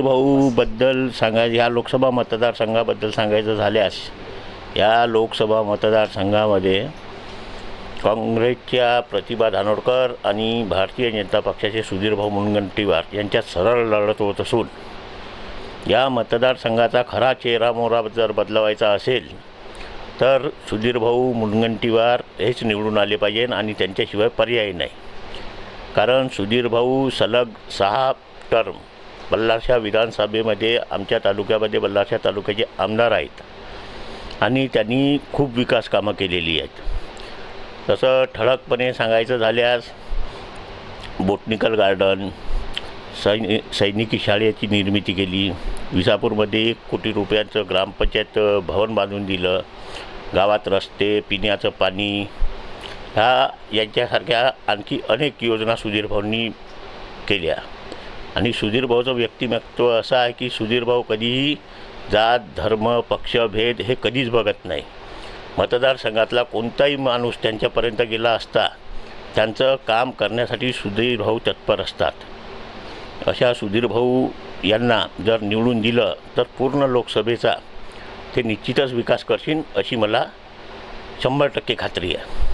भाऊबद्दल सांगायचं, या लोकसभा मतदारसंघाबद्दल सांगायचं झाल्यास, या लोकसभा मतदारसंघामध्ये काँग्रेसच्या प्रतिभा धानोरकर आणि भारतीय जनता पक्षाचे सुधीरभाऊ मुनगंटीवार यांच्यात सरळ लढत होत असून, या मतदारसंघाचा खरा चेहरामोहरा जर बदलवायचा असेल तर सुधीरभाऊ मुनगंटीवार हेच निवडून आले पाहिजे आणि त्यांच्याशिवाय पर्याय नाही. कारण सुधीरभाऊ सलग 6 टर्म बल्लारशाह विधानसभेमध्ये आमच्या तालुक्यामध्ये बल्लारशाह तालुक्याचे आमदार आहेत आणि त्यांनी खूप विकास कामं केलेली आहेत. तसं ठळकपणे सांगायचं झाल्यास बोटनिकल गार्डन, सैनिकी शाळेची निर्मिती केली, विसापूरमध्ये 1 कोटी रुपयांचं ग्रामपंचायत भवन बांधून दिलं, गावात रस्ते, पिण्याचं पाणी, यांच्यासारख्या आणखी अनेक योजना सुधीरभाऊंनी केल्या. आणि सुधीरभाऊचं व्यक्तिमत्व असं आहे की सुधीरभाऊ कधीही जात, धर्म, पक्षभेद हे कधीच बघत नाही. मतदारसंघातला कोणताही माणूस त्यांच्यापर्यंत गेला असता त्यांचं काम करण्यासाठी सुधीरभाऊ तत्पर असतात. अशा सुधीरभाऊ यांना जर निवडून दिलं तर पूर्ण लोकसभेचा ते निश्चितच विकास करतील अशी मला 100% खात्री आहे.